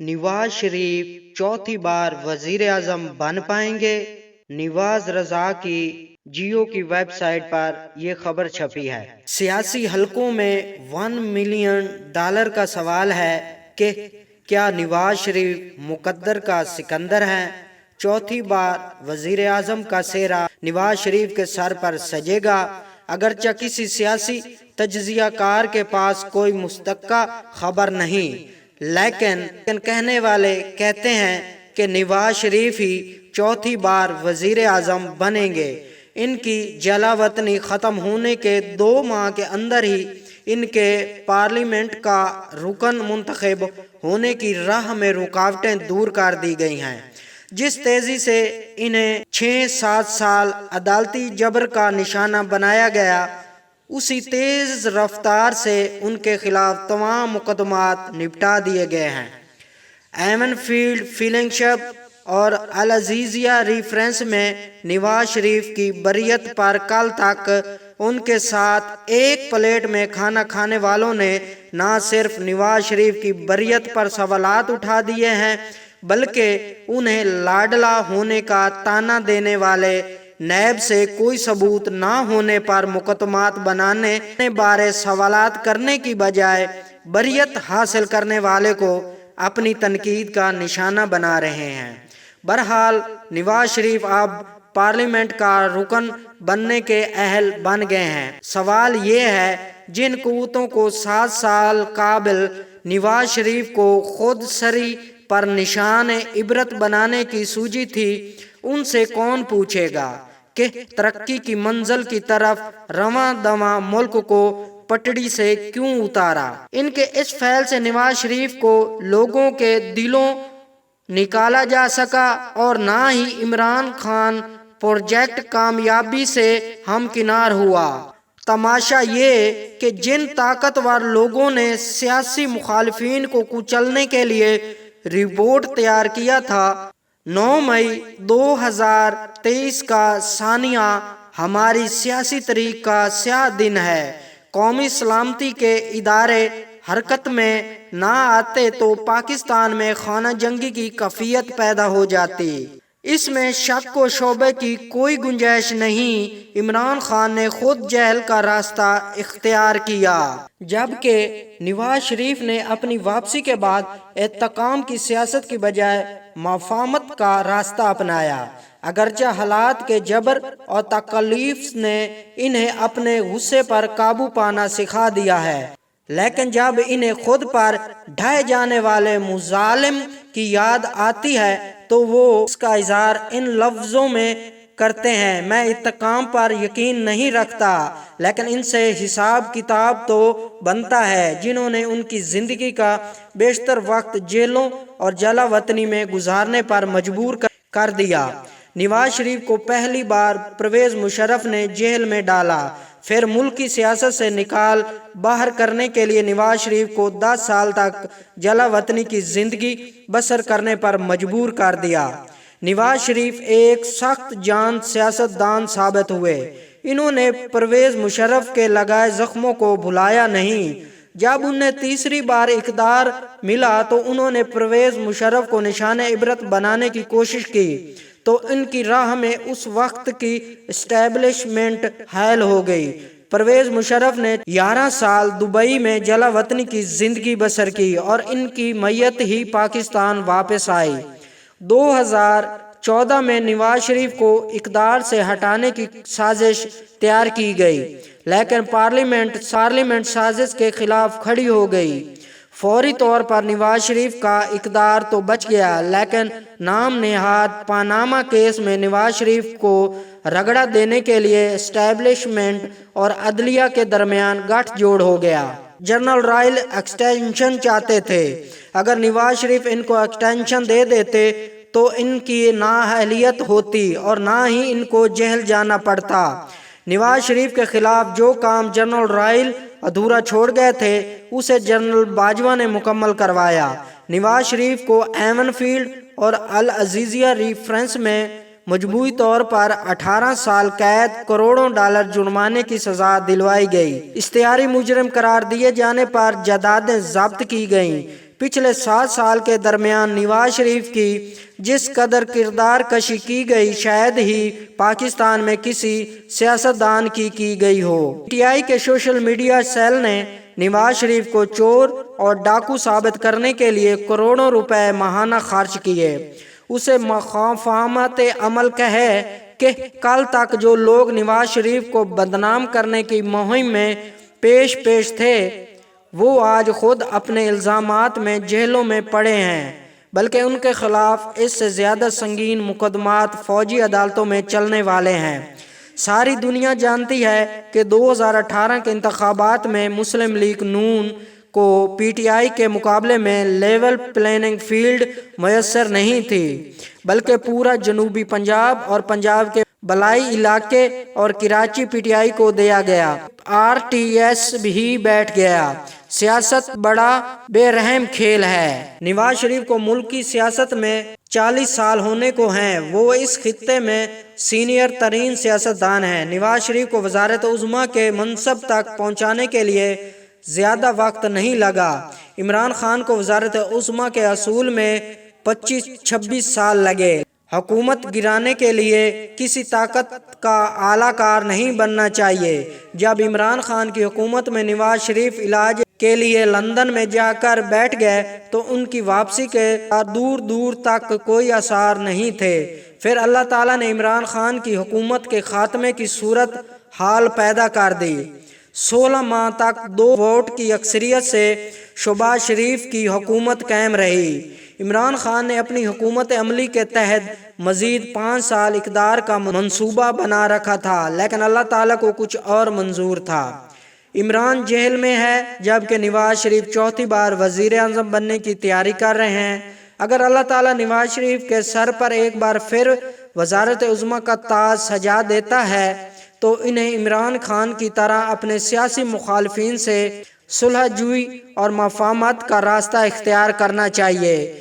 نواز شریف چوتھی بار وزیر اعظم بن پائیں گے؟ نواز رضا کی جیو کی ویب سائٹ پر یہ خبر چھپی ہے۔ سیاسی حلقوں میں $1 ملین کا سوال ہے کہ کیا نواز شریف مقدر کا سکندر ہیں؟ چوتھی بار وزیر اعظم کا سہرا نواز شریف کے سر پر سجے گا؟ اگرچہ کسی سیاسی تجزیہ کار کے پاس کوئی مستقل خبر نہیں، لیکن کہنے والے کہتے ہیں کہ نواز شریف ہی چوتھی بار وزیر اعظم بنیں گے۔ ان کی جلا وطنی ختم ہونے کے 2 ماہ کے اندر ہی ان کے پارلیمنٹ کا رکن منتخب ہونے کی راہ میں رکاوٹیں دور کر دی گئی ہیں۔ جس تیزی سے انہیں 6-7 سال عدالتی جبر کا نشانہ بنایا گیا، اسی تیز رفتار سے ان کے خلاف تمام مقدمات نپٹا دیے گئے ہیں۔ ایون فیلڈ فیلنگشپ اور العزیزیہ ریفرنس میں نواز شریف کی بریت پر کل تک ان کے ساتھ ایک پلیٹ میں کھانا کھانے والوں نے نہ صرف نواز شریف کی بریت پر سوالات اٹھا دیے ہیں، بلکہ انہیں لاڈلا ہونے کا تانا دینے والے نیب سے کوئی ثبوت نہ ہونے پر مقدمات بنانے بارے سوالات کرنے کی بجائے بریت حاصل کرنے والے کو اپنی تنقید کا نشانہ بنا رہے ہیں۔ بہرحال نواز شریف اب پارلیمنٹ کا رکن بننے کے اہل بن گئے ہیں۔ سوال یہ ہے، جن قوتوں کو 7 سال قبل نواز شریف کو خود سری پر نشان عبرت بنانے کی سوجی تھی، ان سے کون پوچھے گا کہ ترقی کی منزل کی طرف رواں دواں ملک کو پٹڑی سے کیوں اتارا؟ ان کے اس فعل سے نواز شریف کو لوگوں کے دلوں نکالا جا سکا اور نہ ہی عمران خان پروجیکٹ کامیابی سے ہمکنار ہوا۔ تماشا یہ کہ جن طاقتور لوگوں نے سیاسی مخالفین کو کچلنے کے لیے رپورٹ تیار کیا تھا، 9 مئی 2023 کا ثانیہ ہماری سیاسی تاریخ کا سیاہ دن ہے۔ قومی سلامتی کے ادارے حرکت میں نہ آتے تو پاکستان میں خانہ جنگی کی کیفیت پیدا ہو جاتی۔ اس میں شک و شبہ کی کوئی گنجائش نہیں۔ عمران خان نے خود جہل کا راستہ اختیار کیا، جبکہ نواز شریف نے اپنی واپسی کے بعد انتقام کی سیاست کی بجائے مفاہمت کا راستہ اپنایا۔ اگرچہ حالات کے جبر اور تکلیف نے انہیں اپنے غصے پر قابو پانا سکھا دیا ہے، لیکن جب انہیں خود پر ڈھائے جانے والے مظالم کی یاد آتی ہے تو وہ اس کا اظہار ان لفظوں میں کرتے ہیں: میں انتقام پر یقین نہیں رکھتا، لیکن ان سے حساب کتاب تو بنتا ہے جنہوں نے ان کی زندگی کا بیشتر وقت جیلوں اور جلا وطنی میں گزارنے پر مجبور کر دیا۔ نواز شریف کو پہلی بار پرویز مشرف نے جیل میں ڈالا، پھر ملکی سیاست سے نکال باہر کرنے کے لیے نواز شریف کو 10 سال تک جلا وطنی کی زندگی بسر کرنے پر مجبور کر دیا۔ نواز شریف ایک سخت جان سیاست دان ثابت ہوئے۔ انہوں نے پرویز مشرف کے لگائے زخموں کو بھلایا نہیں۔ جب انہیں تیسری بار اقتدار ملا تو انہوں نے پرویز مشرف کو نشان عبرت بنانے کی کوشش کی، تو ان کی راہ میں اس وقت کی اسٹیبلشمنٹ حائل ہو گئی۔ پرویز مشرف نے 11 سال دبئی میں جلا وطنی کی زندگی بسر کی اور ان کی میت ہی پاکستان واپس آئی۔ 2014 میں نواز شریف کو اقتدار سے ہٹانے کی سازش تیار کی گئی، لیکن پارلیمنٹ سازش کے خلاف کھڑی ہو گئی۔ فوری طور پر نواز شریف کا اقتدار تو بچ گیا، لیکن نام نہاد پاناما کیس میں نواز شریف کو رگڑا دینے کے لیے اسٹیبلشمنٹ اور عدلیہ کے درمیان گٹھ جوڑ ہو گیا۔ جنرل رائل ایکسٹینشن چاہتے تھے۔ اگر نواز شریف ان کو ایکسٹینشن دے دیتے تو ان کی نااہلیت ہوتی اور نہ ہی ان کو جیل جانا پڑتا۔ نواز شریف کے خلاف جو کام جنرل رائل ادھورا چھوڑ گئے تھے اسے جنرل باجوہ نے مکمل کروایا۔ نواز شریف کو ایون فیلڈ اور العزیزیہ ریفرنس میں مجموعی طور پر 18 سال قید، کروڑوں ڈالر جرمانے کی سزا دلوائی گئی۔ اشتہاری مجرم قرار دیے جانے پر جائیدادیں ضبط کی گئیں۔ پچھلے 7 سال کے درمیان نواز شریف کی جس قدر کردار کشی کی گئی شاید ہی پاکستان میں کسی سیاستدان کی گئی ہو۔ پی ٹی آئی کے سوشل میڈیا سیل نے نواز شریف کو چور اور ڈاکو ثابت کرنے کے لیے کروڑوں روپے ماہانہ خرچ کیے۔ اسے مفاہمت عمل ہے کہ کل تک جو لوگ نواز شریف کو بدنام کرنے کی مہم میں پیش تھے وہ آج خود اپنے الزامات میں جیلوں میں پڑے ہیں، بلکہ ان کے خلاف اس سے زیادہ سنگین مقدمات فوجی عدالتوں میں چلنے والے ہیں۔ ساری دنیا جانتی ہے کہ 2018 کے انتخابات میں مسلم لیگ نون کو پی ٹی آئی کے مقابلے میں لیول پلیننگ فیلڈ میسر نہیں تھی، بلکہ پورا جنوبی پنجاب اور پنجاب کے بالائی علاقے اور کراچی پی ٹی آئی کو دیا گیا۔ آر ٹی ایس بھی بیٹھ گیا۔ سیاست بڑا بے رحم کھیل ہے۔ نواز شریف کو ملک کی سیاست میں 40 سال ہونے کو ہیں۔ وہ اس خطے میں سینئر ترین سیاستدان ہیں۔ نواز شریف کو وزارت عظمیٰ کے منصب تک پہنچانے کے لیے زیادہ وقت نہیں لگا۔ عمران خان کو وزارت عظمیٰ کے حصول میں 25-26 سال لگے۔ حکومت گرانے کے لیے کسی طاقت کا اعلی کار نہیں بننا چاہیے۔ جب عمران خان کی حکومت میں نواز شریف علاج کے لیے لندن میں جا کر بیٹھ گئے تو ان کی واپسی کے دور تک کوئی آثار نہیں تھے۔ پھر اللہ تعالیٰ نے عمران خان کی حکومت کے خاتمے کی صورت حال پیدا کر دی۔ 16 ماہ تک 2 ووٹ کی اکثریت سے شہباز شریف کی حکومت قائم رہی۔ عمران خان نے اپنی حکومت عملی کے تحت مزید 5 سال اقتدار کا منصوبہ بنا رکھا تھا، لیکن اللہ تعالیٰ کو کچھ اور منظور تھا۔ عمران جیل میں ہے جبکہ نواز شریف چوتھی بار وزیر اعظم بننے کی تیاری کر رہے ہیں۔ اگر اللہ تعالیٰ نواز شریف کے سر پر ایک بار پھر وزارت عظمیٰ کا تاج سجا دیتا ہے تو انہیں عمران خان کی طرح اپنے سیاسی مخالفین سے صلح جوئی اور مفاہمت کا راستہ اختیار کرنا چاہیے۔